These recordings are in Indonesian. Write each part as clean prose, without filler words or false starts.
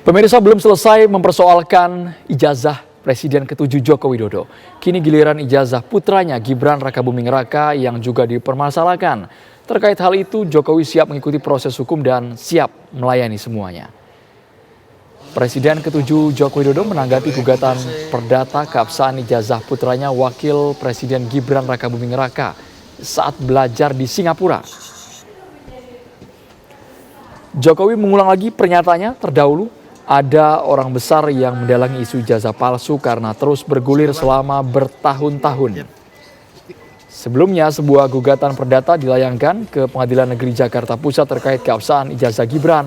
Pemirsa, belum selesai mempersoalkan ijazah Presiden ke-7 Joko Widodo. Kini giliran ijazah putranya Gibran Rakabuming Raka yang juga dipermasalahkan. Terkait hal itu, Jokowi siap mengikuti proses hukum dan siap melayani semuanya. Presiden ke-7 Joko Widodo menanggapi gugatan perdata keabsahan ijazah putranya Wakil Presiden Gibran Rakabuming Raka saat belajar di Singapura. Jokowi mengulang lagi pernyataannya terdahulu. Ada orang besar yang mendalangi isu ijazah palsu karena terus bergulir selama bertahun-tahun. Sebelumnya, sebuah gugatan perdata dilayangkan ke Pengadilan Negeri Jakarta Pusat terkait keabsahan ijazah Gibran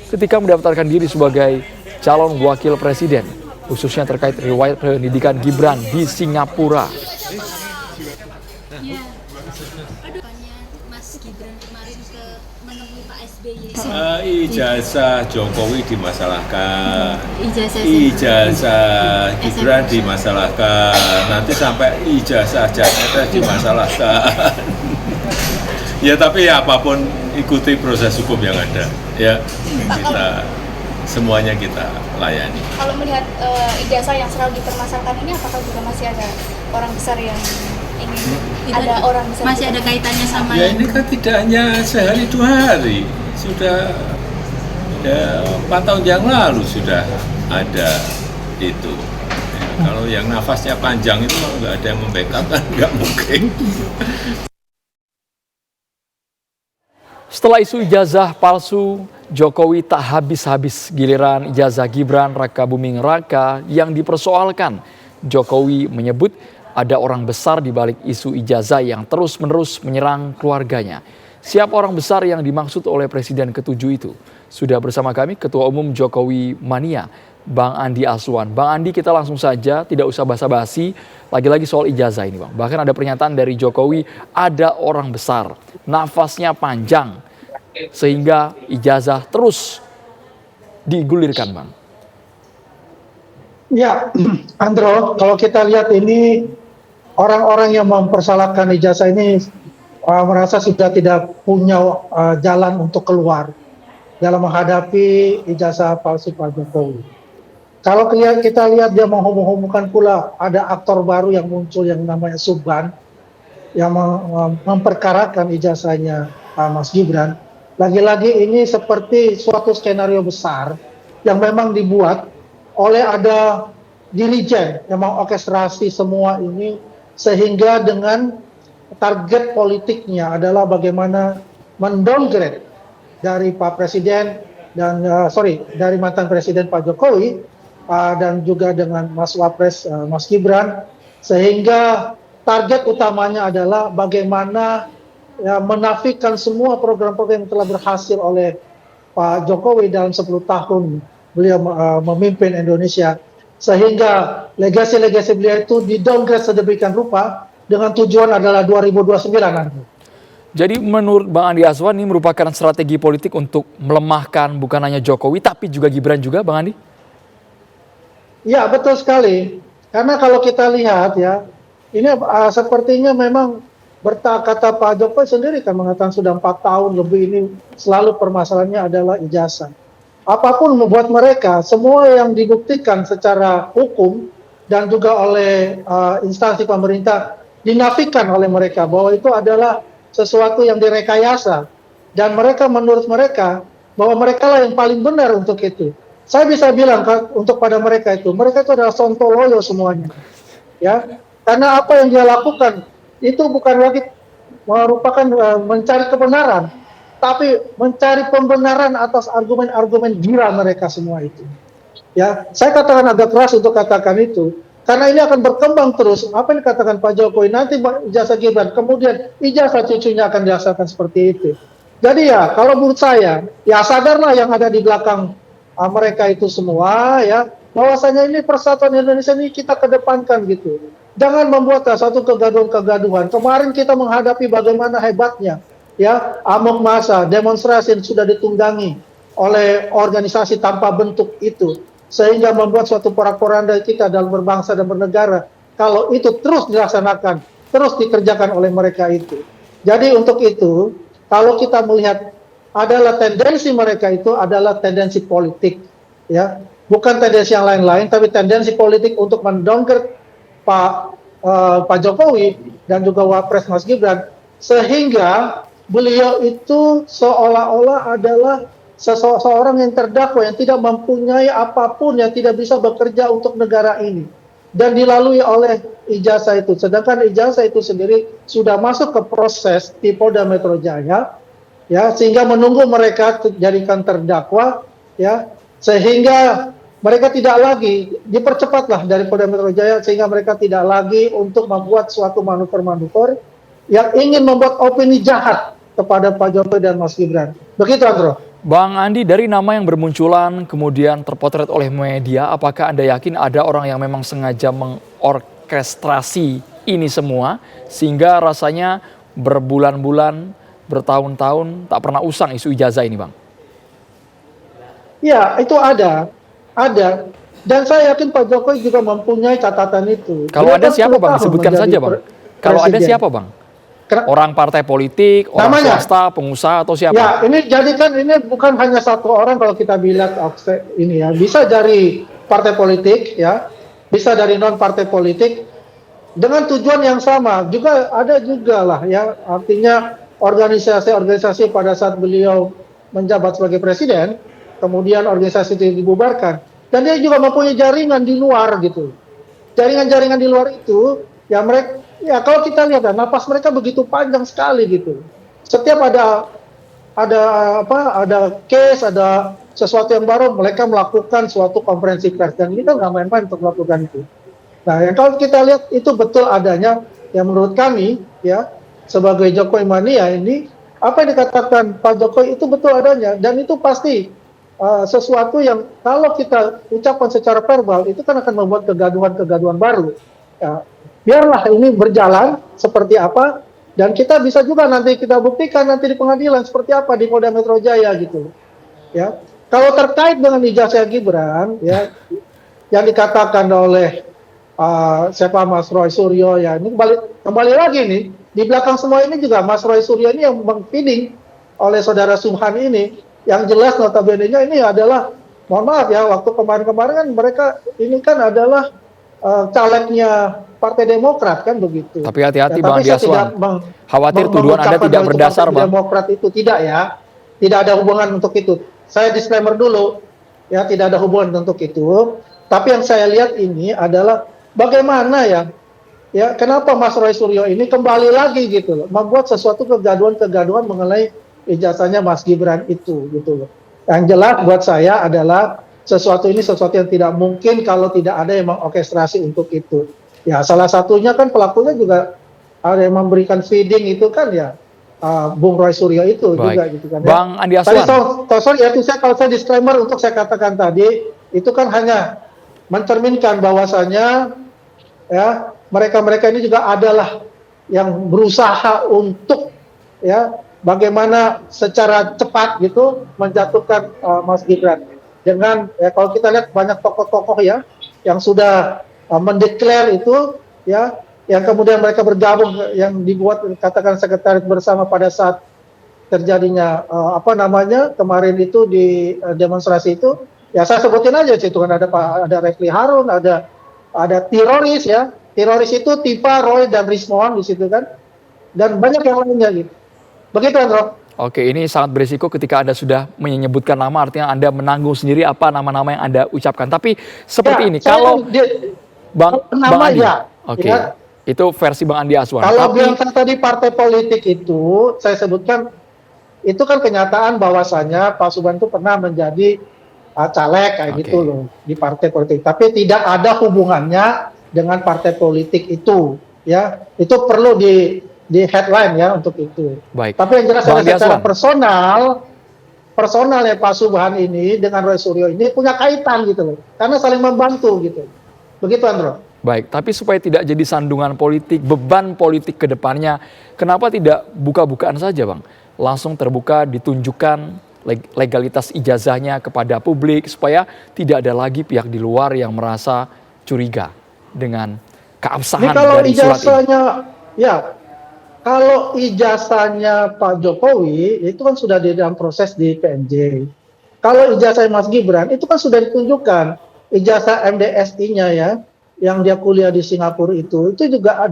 ketika mendaftarkan diri sebagai calon wakil presiden, khususnya terkait riwayat pendidikan Gibran di Singapura. Mas Gibran kemarin menemui Pak SBY. Ijazah Jokowi dimasalahkan, Ijazah Gibran dimasalahkan, nanti sampai ijazah Jakarta dimasalahkan. Ya tapi ya apapun ikuti proses hukum yang ada, ya semuanya kita layani. Kalau melihat ijazah yang selalu dipermasalahkan ini, apakah juga masih ada orang besar yang ingin ada orang besar masih ada kaitannya sama Ya ini kan tidak hanya sehari 2 hari, sudah 4 tahun yang lalu sudah ada itu. Ya, kalau yang nafasnya panjang itu nggak ada yang membackup kan nggak mungkin. Setelah isu ijazah palsu, Jokowi tak habis-habis giliran ijazah Gibran Rakabuming Raka yang dipersoalkan. Jokowi menyebut ada orang besar di balik isu ijazah yang terus-menerus menyerang keluarganya. Siapa orang besar yang dimaksud oleh Presiden ke-7 itu? Sudah bersama kami Ketua Umum Jokowi Mania, Bang Andi Aswan. Bang Andi, kita langsung saja, tidak usah basa-basi, lagi-lagi soal ijazah ini, Bang. Bahkan ada pernyataan dari Jokowi, ada orang besar, nafasnya panjang, sehingga ijazah terus digulirkan, Bang. Ya, Andro, kalau kita lihat ini, orang-orang yang mempersalahkan ijazah ini merasa sudah tidak punya jalan untuk keluar dalam menghadapi ijazah palsu Pak Jokowi. Kalau kita lihat dia menghubung-hubungkan pula ada aktor baru yang muncul yang namanya Subhan yang memperkarakan ijazahnya Mas Gibran. Lagi-lagi ini seperti suatu skenario besar yang memang dibuat oleh ada dirijen yang mengorkestrasi semua ini, sehingga dengan target politiknya adalah bagaimana mendowngrade dari Pak Presiden dan dari mantan Presiden Pak Jokowi dan juga dengan Mas Wapres Mas Gibran, sehingga target utamanya adalah bagaimana menafikan semua program-program yang telah berhasil oleh Pak Jokowi dalam 10 tahun beliau memimpin Indonesia, sehingga legasi-legasi beliau itu di-downgrade sedemikian rupa dengan tujuan adalah 2029 nanti. Jadi menurut Bang Andi Aswan ini merupakan strategi politik untuk melemahkan bukan hanya Jokowi tapi juga Gibran juga, Bang Andi? Ya, betul sekali. Karena kalau kita lihat ya, ini sepertinya memang kata Pak Jokowi sendiri kan mengatakan sudah 4 tahun lebih ini selalu permasalahannya adalah ijazah. Apapun membuat mereka, semua yang dibuktikan secara hukum dan juga oleh instansi pemerintah dinafikan oleh mereka bahwa itu adalah sesuatu yang direkayasa, dan mereka menurut mereka bahwa mereka lah yang paling benar untuk itu. Saya bisa bilang untuk pada mereka itu adalah sontoloyo semuanya, ya, karena apa yang dia lakukan itu bukan lagi merupakan mencari kebenaran, tapi mencari pembenaran atas argumen-argumen gila mereka semua itu. Ya, saya katakan agak keras untuk katakan itu, karena ini akan berkembang terus. Apa yang dikatakan Pak Jokowi, nanti ijazah Gibran, kemudian ijazah cucunya akan dirasakan seperti itu. Jadi ya, kalau menurut saya, ya sadarlah yang ada di belakang mereka itu semua, ya, bahwasanya ini persatuan Indonesia ini kita kedepankan gitu. Jangan membuat satu kegaduhan-kegaduhan. Kemarin kita menghadapi bagaimana hebatnya, ya, amok massa, demonstrasi yang sudah ditunggangi oleh organisasi tanpa bentuk itu, sehingga membuat suatu porak-poranda kita dalam berbangsa dan bernegara. Kalau itu terus dilaksanakan, terus dikerjakan oleh mereka itu. Jadi untuk itu, kalau kita melihat adalah tendensi mereka itu adalah tendensi politik, ya, bukan tendensi yang lain-lain, tapi tendensi politik untuk mendowngrade Pak Jokowi dan juga Wapres Mas Gibran, sehingga beliau itu seolah-olah adalah seseorang yang terdakwa yang tidak mempunyai apapun, yang tidak bisa bekerja untuk negara ini dan dilalui oleh ijazah itu. Sedangkan ijazah itu sendiri sudah masuk ke proses di Polda Metro Jaya, ya, sehingga menunggu mereka dijadikan terdakwa, ya, sehingga mereka tidak lagi dipercepatlah dari Polda Metro Jaya, sehingga mereka tidak lagi untuk membuat suatu manuver-manuver yang ingin membuat opini jahat kepada Pak Jokowi dan Mas Gibran. Begitu, Andro. Bang Andi, dari nama yang bermunculan kemudian terpotret oleh media, apakah Anda yakin ada orang yang memang sengaja mengorkestrasi ini semua sehingga rasanya berbulan-bulan, bertahun-tahun tak pernah usang isu ijazah ini, Bang? Ya, itu ada. Dan saya yakin Pak Jokowi juga mempunyai catatan itu. Kalau Dia ada kan siapa, 10 Bang? tahun Sebutkan menjadi saja, Bang. Kalau ada presiden. siapa, Bang? Ken- Orang partai politik, orang Namanya? swasta, pengusaha, atau siapa? Ya, ini jadikan ini bukan hanya satu orang kalau kita bilang ini ya. Bisa dari partai politik, ya. Bisa dari non partai politik dengan tujuan yang sama. Juga ada juga lah, ya. Artinya organisasi-organisasi pada saat beliau menjabat sebagai presiden, kemudian organisasi itu dibubarkan. Dan dia juga mempunyai jaringan di luar gitu. Jaringan-jaringan di luar itu, ya mereka, ya kalau kita lihat, napas mereka begitu panjang sekali gitu. Setiap ada case, ada sesuatu yang baru, mereka melakukan suatu konferensi pers. Dan ini kan nggak main-main untuk melakukan itu. Nah, yang kalau kita lihat itu betul adanya, yang menurut kami, ya, sebagai Jokowi mania ini, apa yang dikatakan Pak Jokowi itu betul adanya. Dan itu pasti sesuatu yang kalau kita ucapkan secara verbal, itu kan akan membuat kegaduhan-kegaduhan baru. Ya, biarlah ini berjalan seperti apa, dan kita bisa juga nanti kita buktikan nanti di pengadilan seperti apa di Polda Metro Jaya gitu. Ya, kalau terkait dengan ijazah Gibran, ya, yang dikatakan oleh siapa Mas Roy Suryo, ya, ini kembali lagi nih, di belakang semua ini juga Mas Roy Suryo ini yang mengfeeding oleh saudara Subhan ini, yang jelas notabene-nya ini adalah, mohon maaf ya, waktu kemarin-kemarin kan mereka ini kan adalah calegnya Partai Demokrat kan begitu. Tapi hati-hati, Ya, Bang tapi saya Andi Aswan. tidak Khawatir tuduhan Anda mengucapkan tidak bahwa itu berdasar, Partai Bang. Demokrat itu tidak, ya. Tidak ada hubungan untuk itu. Saya disclaimer dulu, ya, tidak ada hubungan untuk itu. Tapi yang saya lihat ini adalah bagaimana ya kenapa Mas Roy Suryo ini kembali lagi gitu loh, membuat sesuatu kegaduhan-kegaduhan mengenai ijazahnya Mas Gibran itu gitu loh. Yang jelas buat saya adalah sesuatu yang tidak mungkin kalau tidak ada yang mengorkestrasi untuk itu. Ya, salah satunya kan pelakunya juga ada yang memberikan feeding itu kan, ya, Bung Roy Suryo itu. Baik. Juga gitu kan. Bang Andi Tadi Aswan. sorry ya, kalau saya disclaimer untuk saya katakan tadi, itu kan hanya mencerminkan bahwasannya, ya, mereka ini juga adalah yang berusaha untuk, ya, bagaimana secara cepat gitu menjatuhkan Mas Gibran. Dengan, ya, kalau kita lihat banyak tokoh-tokoh, ya, yang sudah mendeklar itu, ya, yang kemudian mereka bergabung, yang dibuat katakan sekretariat bersama pada saat terjadinya kemarin itu di demonstrasi itu, ya saya sebutin aja situ kan ada Refli Harun, ada teroris, ya. Teroris itu Tifa, Roy, dan Rismon di situ kan, dan banyak yang lainnya gitu. Begitu, Andro. Oke, ini sangat berisiko ketika Anda sudah menyebutkan nama, artinya Anda menanggung sendiri apa nama-nama yang Anda ucapkan. Tapi seperti Ya, ini, saya kalau Bang nama Andi, ya, oke, ya. itu versi Bang Andi Aswan. Kalau Tapi bilang tadi partai politik itu, saya sebutkan itu kan kenyataan bahwasanya Pak Subhan itu pernah menjadi caleg kayak Oke. gitu loh di partai politik. Tapi tidak ada hubungannya dengan partai politik itu, ya. Itu perlu di headline, ya, untuk itu. baik. Tapi yang jelas Bang Andi secara Aswan. personalnya Pak Subhan ini dengan Roy Suryo ini punya kaitan gitu loh. Karena saling membantu gitu. Begitu, Andro. Baik, tapi supaya tidak jadi sandungan politik, beban politik ke depannya, kenapa tidak buka-bukaan saja, Bang? Langsung terbuka, ditunjukkan legalitas ijazahnya kepada publik, supaya tidak ada lagi pihak di luar yang merasa curiga dengan keabsahan Kalau dari surat ini. ijazahnya, ya, kalau ijazahnya Pak Jokowi itu kan sudah di dalam proses di PNJ. Kalau ijazah Mas Gibran itu kan sudah ditunjukkan ijazah MDSI-nya ya, yang dia kuliah di Singapura itu juga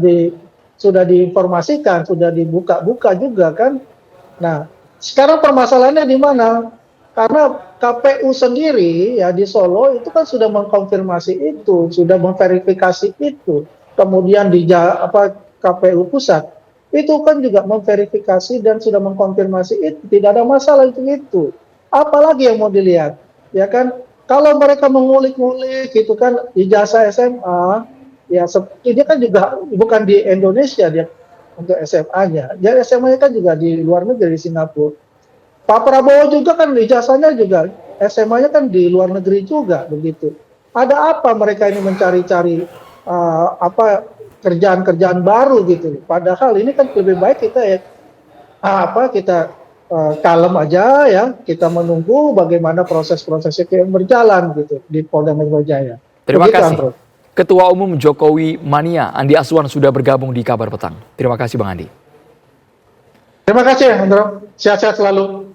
sudah diinformasikan, sudah dibuka-buka juga kan. Nah, sekarang permasalahannya di mana? Karena KPU sendiri ya di Solo itu kan sudah mengkonfirmasi itu, sudah memverifikasi itu. Kemudian di KPU pusat itu kan juga memverifikasi dan sudah mengkonfirmasi itu, tidak ada masalah itu. Apalagi yang mau dilihat, ya kan? Kalau mereka mengulik-ngulik gitu kan ijazah SMA, ya ini kan juga bukan di Indonesia dia untuk SMA-nya. Dia SMA-nya kan juga di luar negeri, di Singapura. Pak Prabowo juga kan ijazahnya juga SMA-nya kan di luar negeri juga begitu. Ada apa mereka ini mencari-cari kerjaan-kerjaan baru gitu. Padahal ini kan lebih baik kita ya kita kalem aja ya, kita menunggu bagaimana proses-prosesnya yang berjalan gitu di Polda Metro Jaya. Terima Begitu, kasih. Andro. Ketua Umum Jokowi Mania, Andi Aswan sudah bergabung di Kabar Petang. Terima kasih Bang Andi. Terima kasih, Andro. Sehat-sehat selalu.